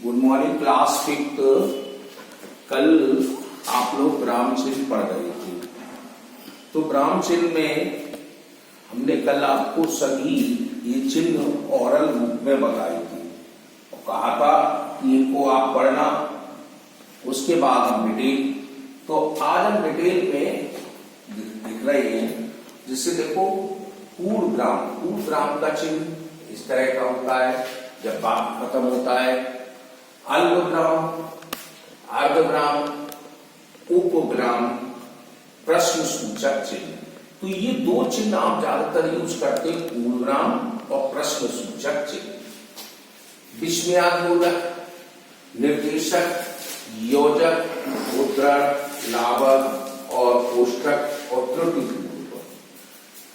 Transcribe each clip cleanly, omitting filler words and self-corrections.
Good morning class fifth. कल आप लोग ब्राह्म चिन्ह पढ़ रहे थे, तो ब्राह्म चिन्ह में हमने कल आपको सभी ये चिन्ह ओरल रूप में बताई थी और कहा था कि इनको आप पढ़ना, उसके बाद हम डिटेल। तो आज हम डिटेल में दिख रहे हैं, जिससे देखो पूर्ण ब्राह्म का चिन्ह इस तरह का होता है जब वाक्य खत्म होता है। अल्पविराम, अर्धविराम, उपविराम, प्रश्न सूचक चिन्ह। तो ये दो चिन्ह आप ज्यादातर यूज करते हैं, पूर्णविराम और प्रश्न सूचक चिन्ह। विस्मयादिबोधक, निर्देशक, योजक, मुद्रण, लाभक और कोष्ठक और त्रुटिपूर्वक।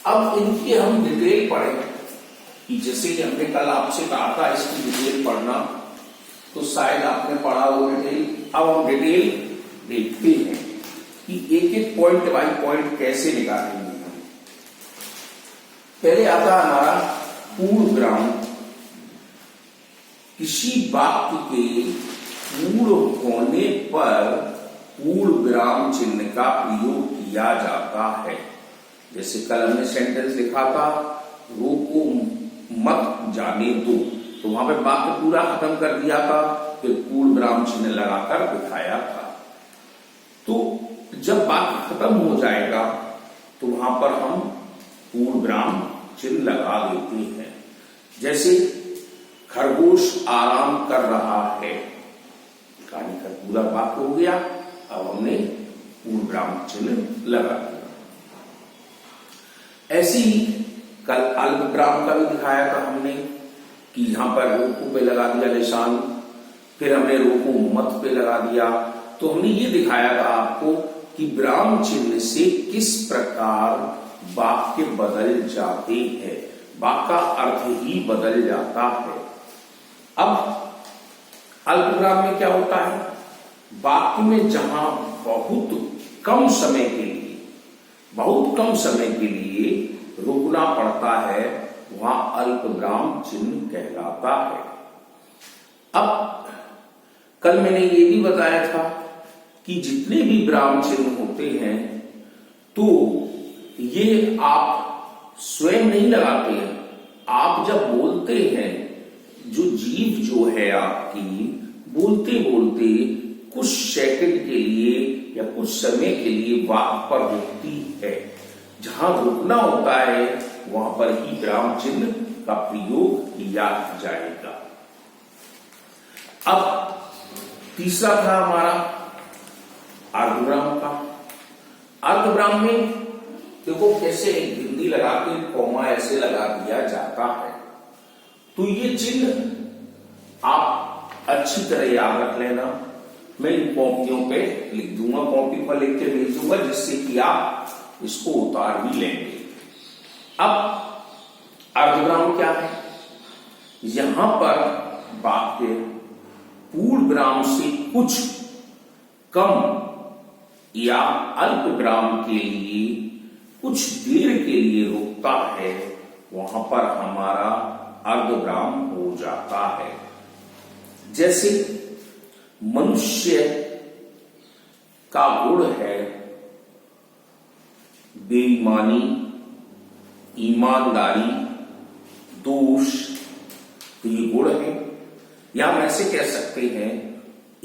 अब इनकी हम डिटेल पढ़ें कि जैसे कि हमने कल आपसे कहा था इसकी डिटेल पढ़ना, तो शायद आपने पढ़ा हो डिटेल। अब हम डिटेल देखते हैं कि एक एक पॉइंट बाय पॉइंट कैसे निकालेंगे। पहले आता है हमारा पूर्णविराम। किसी वाक्य के पूर्ण होने पर पूर्णविराम चिन्ह का प्रयोग किया जाता है। जैसे कल हमने सेंटेंस लिखा था, रोको मत जाने दो, तो वहां पे वाक्य पूरा खत्म कर दिया था, फिर पूर्णविराम चिन्ह लगाकर दिखाया था। तो जब वाक्य खत्म हो जाएगा तो वहां पर हम पूर्णविराम चिन्ह लगा देते हैं। जैसे खरगोश आराम कर रहा है, कहानी का पूरा वाक्य हो गया, अब हमने पूर्णविराम चिन्ह लगा दिया। ऐसी कल अल्पविराम का भी दिखाया था हमने कि यहां पर रोको पे लगा दिया निशान, फिर हमने रोको मत पे लगा दिया। तो हमने ये दिखाया था आपको कि विराम चिन्ह से किस प्रकार वाक्य बदल जाते हैं, वाक्य का अर्थ ही बदल जाता है। अब अल्पविराम में क्या होता है, वाक्य में जहां बहुत कम समय के लिए रुकना पड़ता है, वहां अल्पविराम चिन्ह कहलाता है। अब कल मैंने ये भी बताया था कि जितने भी विराम चिन्ह होते हैं तो ये आप स्वयं नहीं लगाते हैं। आप जब बोलते हैं, जो जीभ जो है आपकी बोलते बोलते कुछ सेकंड के लिए या कुछ समय के लिए वाक्य पर रुकती है। जहां रुकना होता है वहां पर ही विराम चिन्ह का प्रयोग किया जाएगा। अब तीसरा था हमारा अर्धविराम का। अर्धविराम में देखो कैसे बिंदी लगा के कॉमा ऐसे लगा दिया जाता है। तो ये चिन्ह आप अच्छी तरह याद रख लेना। मैं इन कॉपियों पे लिख दूंगा, कॉपी पर लिख के भेज दूंगा, जिससे कि आप इसको उतार भी लेंगे। अब अर्धविराम क्या है, यहां पर वाक्य पूर्णविराम से कुछ कम या अल्प विराम के लिए कुछ देर के लिए रुकता है, वहां पर हमारा अर्धविराम हो जाता है। जैसे मनुष्य का गुण है बेईमानी, ईमानदारी, दोष, तो ये गुण है। या हम ऐसे कह सकते हैं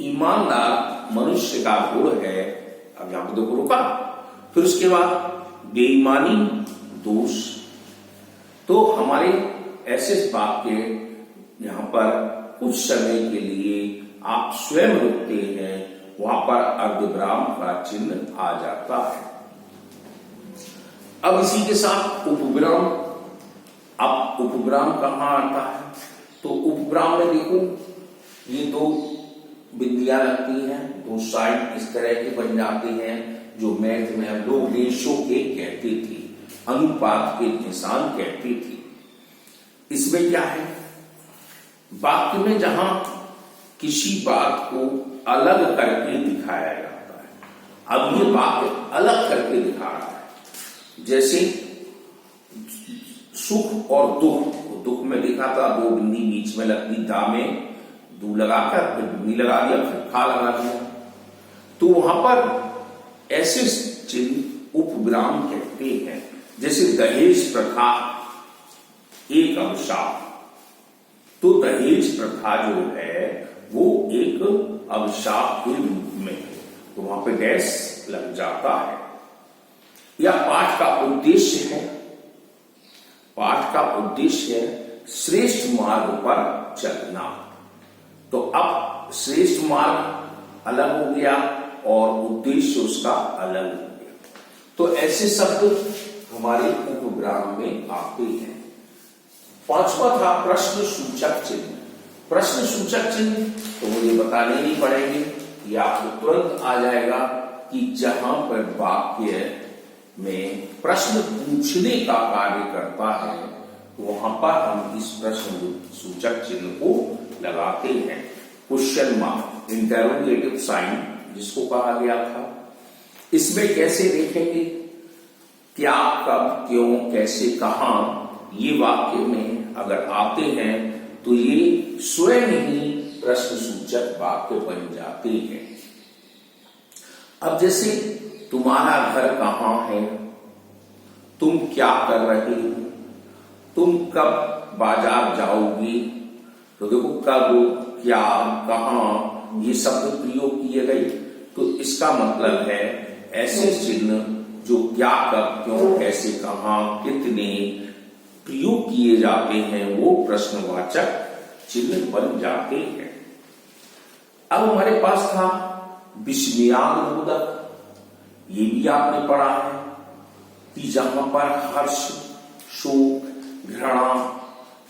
ईमानदार मनुष्य का गुण है। अब यहां पर देखो रुका, फिर उसके बाद बेईमानी, दोष। तो हमारे ऐसे वाक्य यहां पर कुछ समय के लिए आप स्वयं रुकते हैं, वहां पर अर्धविराम का चिन्ह आ जाता है। अब इसी के साथ उपविराम। अब उपविराम कहां आता है, तो उपविराम में देखो ये दो बिंदियां लगती हैं, दो साइड इस तरह के बन जाते हैं, जो मैथ में हम लोग रेशो के कहते थे, अनुपात के निशान कहते थे। इसमें क्या है, वाक्य में जहां किसी बात को अलग करके दिखाया जाता है। अब ये वाक्य अलग करके दिखा रहा है। जैसे सुख और दुख, दुख में लिखा था दो बिंदी बीच में लगती, दा में दू लगाकर फिर वी लगा दिया, फिर खा लगा दिया। तो वहां पर ऐसे चिन्ह उपविराम कहते हैं। जैसे दहेज प्रथा एक अभिशाप, तो दहेज प्रथा जो है वो एक अभिशाप के रूप में, तो वहां पे डैश लग जाता है। या पाठ का उद्देश्य है, पाठ का उद्देश्य है श्रेष्ठ मार्ग पर चलना। तो अब श्रेष्ठ मार्ग अलग हो गया और उद्देश्य उसका अलग हो गया। तो ऐसे शब्द हमारे उपविराम में आते हैं। पांचवा था प्रश्न सूचक चिन्ह। प्रश्न सूचक चिन्ह तो मुझे बताने नहीं पड़ेंगे, ये आपको तुरंत आ जाएगा कि जहां पर वाक्य में प्रश्न पूछने का कार्य करता है तो वहां पर हम इस प्रश्न सूचक चिन्ह को लगाते हैं। क्वेश्चन मार्क, इंटरोगेटिव साइन जिसको कहा गया था, इसमें कैसे देखेंगे क्या, कब, क्यों, कैसे, कहां, ये वाक्य में अगर आते हैं तो ये स्वयं ही प्रश्न सूचक वाक्य बन जाते हैं। अब जैसे तुम्हारा घर कहां है, तुम क्या कर रहे हो, तुम कब बाजार जाओगी, तो देखो कब, क्या, कहां, ये शब्द प्रयोग किए गए। तो इसका मतलब है ऐसे चिन्ह जो क्या, कब, क्यों, कैसे, कहां, कितने प्रयोग किए जाते हैं वो प्रश्नवाचक चिन्ह बन जाते हैं। अब हमारे पास था विस्मयादिबोधक, ये भी आपने पढ़ा है कि जहां पर हर्ष, शोक, घृणा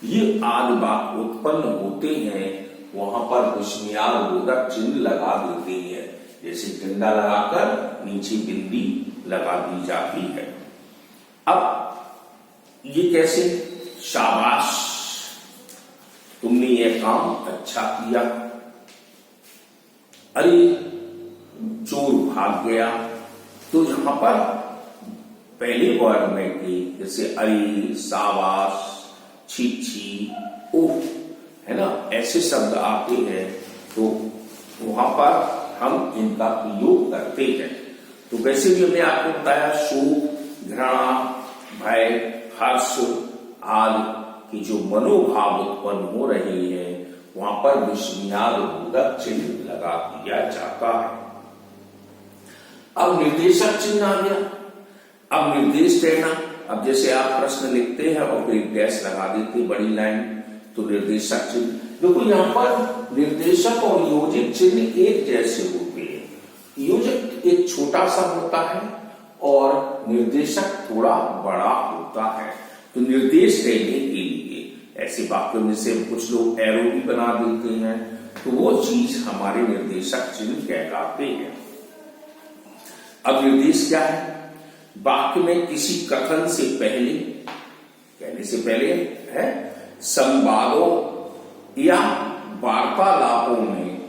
ये आदि बात उत्पन्न होते हैं वहां पर विस्मयादिबोधक चिन्ह लगा देते हैं। जैसे डंडा लगाकर नीचे बिंदी लगा दी जाती है। अब ये कैसे, शाबाश तुमने ये काम अच्छा किया, अरे चोर भाग गया, तो यहां पर पहले वर्ड में कि जैसे अरे, शाबाश, छी छी, ओह, है ना, ऐसे शब्द आते हैं तो वहां पर हम इनका प्रयोग करते हैं। तो वैसे भी हमने आपको बताया शोक, घृणा, भय, हर्ष आदि की जो मनोभाव उत्पन्न हो रहे हैं वहां पर विस्मयादिबोधक चिन्ह लगा दिया जाता है। अब निर्देशक चिन्ह आ गया। अब निर्देश देना, अब जैसे आप प्रश्न लिखते हैं और फिर डैश लगा देते बड़ी लाइन, तो निर्देशक चिन्ह, देखो यहां पर निर्देशक और योजित चिन्ह एक जैसे होते हैं। योजक एक छोटा सा होता है और निर्देशक थोड़ा बड़ा होता है। तो निर्देश देने के लिए ऐसे वाक्यों में से कुछ लोग एरो भी बना देते हैं, तो वो चीज हमारे निर्देशक चिन्ह कहलाते हैं। अब निर्देश क्या है, वाक्य में किसी कथन से पहले, कहने से पहले है, संवादों या वार्तालापों में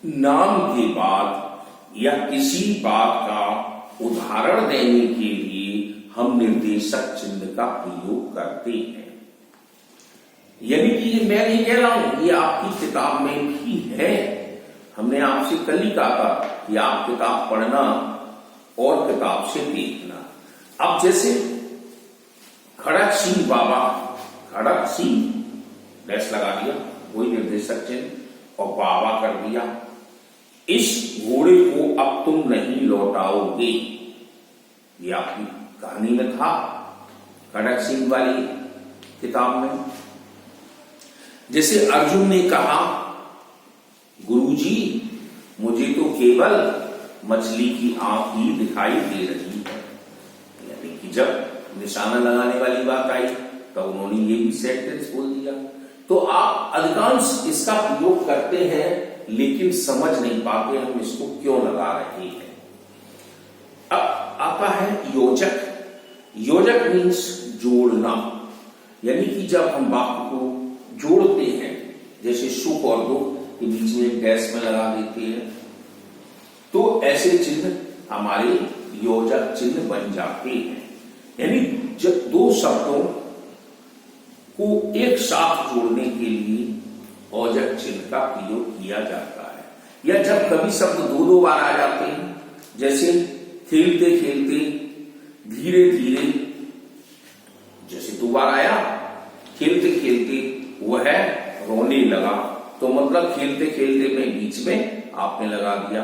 नाम के बाद या किसी बात का उदाहरण देने के लिए हम निर्देशक चिन्ह का प्रयोग करते हैं। यानी कि ये मैं नहीं कह रहा हूं, ये आपकी किताब में भी है। हमने आपसे कल ही कहा था कि आप किताब पढ़ना और किताब से देखना। अब जैसे खड़क सिंह बाबा, खड़क सिंह डैश लगा दिया, वही निर्देशक चिन्ह, और बाबा कर दिया, इस घोड़े को अब तुम नहीं लौटाओगे, ये आपकी कहानी में था खड़क सिंह वाली किताब में। जैसे अर्जुन ने कहा, गुरुजी मुझे तो केवल मछली की आंख ही दिखाई दे रही है, यानी कि जब निशाना लगाने वाली बात आई तो उन्होंने ये भी सेंटेंस बोल दिया। तो आप अधिकांश इसका प्रयोग करते हैं लेकिन समझ नहीं पाते हम इसको क्यों लगा रहे हैं। अब आता है योजक। योजक मीन्स जोड़ना, यानी कि जब हम वाक्य को जोड़ते हैं, जैसे सुख और दुख के बीच में एक डैश में लगा देते हैं, तो ऐसे चिन्ह हमारे योजक चिन्ह बन जाते हैं। यानी जब दो शब्दों को एक साथ जोड़ने के लिए औजक चिन्ह का प्रयोग किया जाता है। या जब कभी शब्द दो बार आ जाते हैं, जैसे खेलते खेलते, धीरे धीरे, जैसे 2 बार आया, खेलते खेलते वह रोने लगा, तो मतलब खेलते खेलते में बीच में आपने लगा दिया।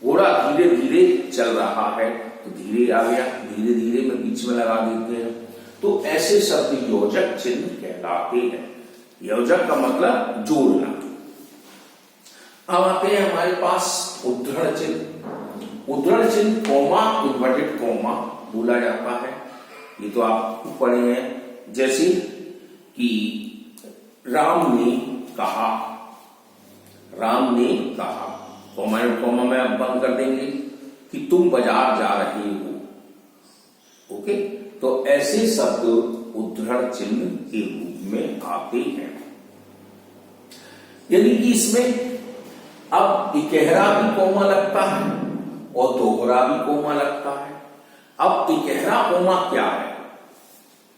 घोड़ा धीरे धीरे चल रहा है तो धीरे आ गया, धीरे धीरे में बीच में लगा देते हैं। तो ऐसे शब्द योजक चिन्ह कहलाते हैं। योजक का मतलब जोड़ना। अब आते हैं हमारे पास उद्धरण चिन्ह। उद्धरण चिन्ह कॉमा, इन्वर्टेड कॉमा बोला जाता है। ये तो आप पढ़े हैं, जैसे कि राम ने कहा, राम ने कहा, कॉमा में आप बंद कर देंगे कि तुम बाजार जा रहे हो। ओके, तो ऐसे शब्द उद्धरण चिन्ह के रूप में आते हैं। यानी कि इसमें अब इकहरा भी कॉमा लगता है और दोहरा भी कॉमा लगता है। अब इकहरा कॉमा क्या है,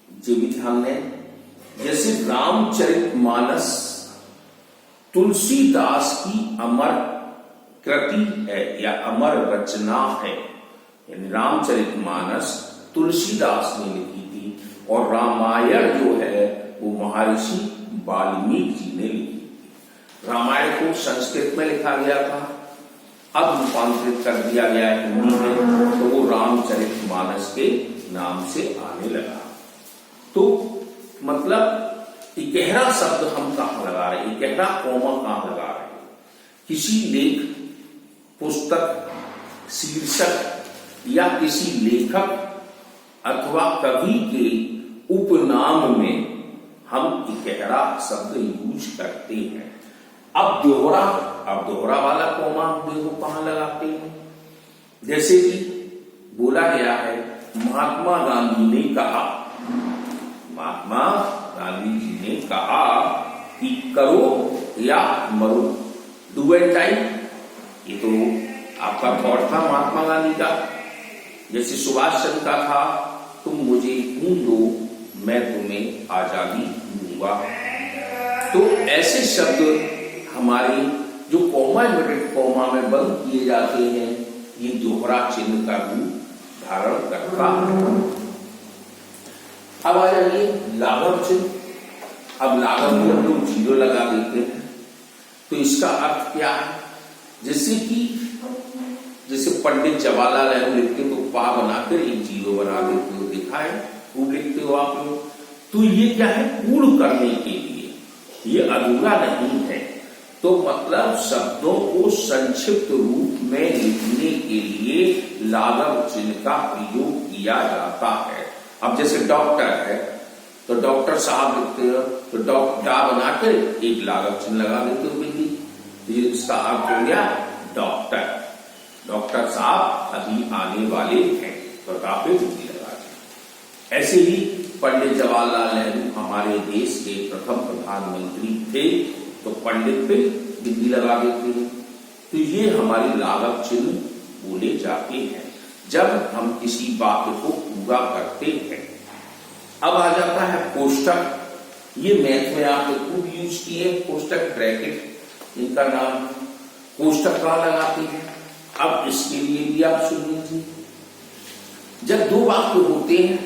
जो भी ध्यान दें, जैसे रामचरितमानस तुलसीदास की अमर कृति है या अमर रचना है। यानी रामचरितमानस तुलसीदास ने लिखी थी और रामायण जो है वो महर्षि वाल्मीकि जी ने लिखी थी। रामायण को संस्कृत में लिखा गया था, अब रूपांतरित कर दिया गया है हिंदी में, तो वो रामचरितमानस के नाम से आने लगा। तो मतलब इकहरा शब्द हम कहां लगा रहे हैं, इकहरा कॉमा कहां लगा रहे हैं, किसी लेख, पुस्तक, शीर्षक या किसी लेखक अथवा कवि के उपनाम में हम इकहरा शब्द यूज करते हैं। अब दोहरा वाला कॉमा देखो कहां लगाते हैं, जैसे कि बोला गया है महात्मा गांधी ने कहा, महात्मा गांधी जी ने कहा कि करो या मरो, डू एंड डाई। ये तो आपका थॉट था महात्मा गांधी का। जैसे सुभाष चंद्र का था, तुम मुझे खून दो मैं तुम्हें आजादी दूंगा। तो ऐसे शब्द हमारे जो कॉमा इन्वर्टेड कॉमा में बंद किए जाते हैं, ये दोहरा चिन्ह का रूप धारण करता है। अब आ जाइए लाघव चिन्ह। अब लाघव में हम लोग 0 लगा देते हैं, तो इसका अर्थ क्या है, जैसे पंडित जवाहरलाल नेहरू लिखते तो पा बनाकर एक 0 बना देते हो, देखा है, खूब लिखते हो आप लोग। तो ये क्या है, पूर्ण करने के लिए, ये अधूरा नहीं है। तो मतलब शब्दों को संक्षिप्त रूप में लिखने के लिए लाघव चिन्ह का प्रयोग किया जाता है। अब जैसे डॉक्टर है तो डॉक्टर साहब लिखते हो तो डॉक्टर बनाकर एक लाघव चिन्ह लगा देते हो बिंदी, तो इसका अर्थ हो गया डॉक्टर, डॉक्टर साहब अभी आने वाले हैं, तो पे बिंदी लगा दी। ऐसे ही पंडित जवाहरलाल नेहरू हमारे देश के प्रथम प्रधानमंत्री थे, तो पंडित पे बिंदी लगा देते हैं। तो ये हमारी लाघव चिन्ह बोले जाते हैं जब हम किसी वाक्य को पूरा करते हैं। अब आ जाता है कोष्टक। ये मैथ में आपने खूब यूज किए, कोष्टक, ब्रैकेट, इनका नाम। कोष्टक कहां लगाते हैं, अब इसके लिए भी आप सुन लीजिए। जब 2 वाक्य होते हैं,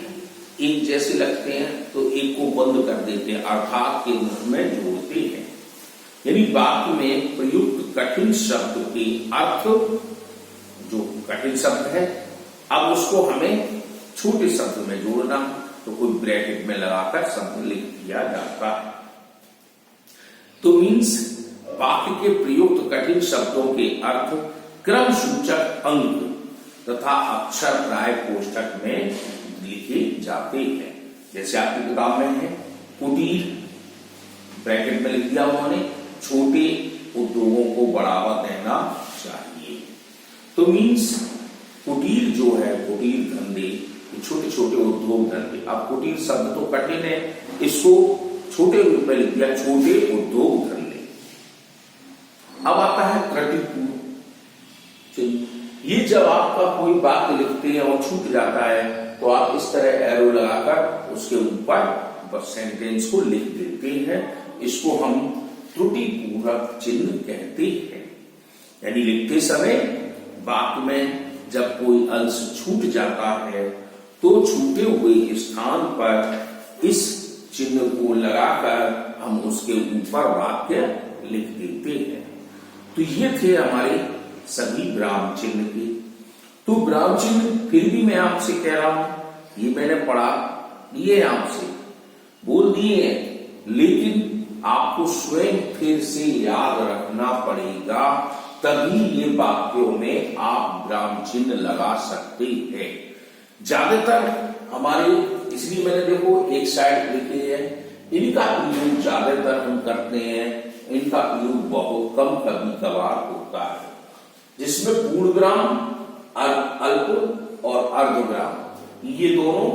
एक जैसे लगते हैं, तो एक को बंद कर देते हैं, अर्थात के रूप में जोड़ते हैं। यानी वाक्य में प्रयुक्त कठिन शब्द के अर्थ, जो कठिन शब्द है, अब उसको हमें छोटे शब्द में जोड़ना, तो कोई ब्रैकेट में लगाकर शब्द लिख दिया जाता है। तो मीन्स वाक्य के प्रयुक्त कठिन शब्दों के अर्थ क्रम सूचक अंक तथा अक्षर प्राय कोष्टक में लिखे जाते हैं। जैसे आपकी किताब में है कुटीर, ब्रैकेट में लिख दिया उन्होंने, छोटे उद्योगों को बढ़ावा देना चाहिए। तो मीन्स कुटीर जो है, कुटीर धंधे, छोटे छोटे उद्योग धंधे। अब कुटीर शब्द तो कठिन है, इसको छोटे रूप में लिख दिया, छोटे उद्योग धंधे। अब आता है प्रतिकूल। ये जब आपका कोई वाक्य लिखते हैं और छूट जाता है, तो आप इस तरह एरो लगाकर उसके ऊपर बस सेंटेंस को लिख देते हैं। इसको हम त्रुटि पूर्वक चिन्ह कहते हैं। यानी लिखते समय वाक्य में जब कोई अंश छूट जाता है तो छूटे हुए स्थान पर इस चिन्ह को लगाकर हम उसके ऊपर वाक्य लिख देते हैं। तो ये थे हमारे सभी विराम चिन्ह के। तो विराम चिन्ह फिर भी मैं आपसे कह रहा हूं, ये मैंने पढ़ा दिए आपसे, बोल दिए हैं, लेकिन आपको स्वयं फिर से याद रखना पड़ेगा, तभी ये वाक्यों में आप विराम चिन्ह लगा सकते हैं। ज्यादातर हमारे, इसलिए मैंने देखो एक साइड लिखे हैं, इनका प्रयोग ज्यादातर हम करते हैं, इनका प्रयोग बहुत कम कभी कभार होता है, जिसमें पूर्ण विराम, अल्प और अर्धविराम, ये दोनों,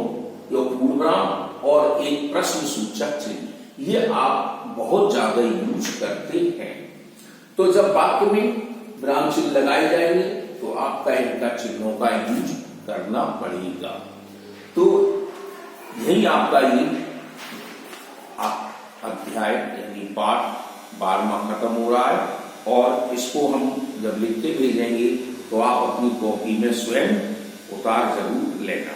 जो पूर्ण विराम और एक प्रश्न सूचक चिन्ह, ये आप बहुत ज्यादा यूज करते हैं। तो जब वाक्य में विराम चिन्ह लगाए जाएंगे तो आपका इनका चिन्हों का यूज करना पड़ेगा। तो यही आपका ये अध्याय यानी पाठ 12वां खत्म हो रहा है, और इसको हम जब लिख के भेजेंगे तो आप अपनी कॉपी में स्वयं उतार जरूर लेना।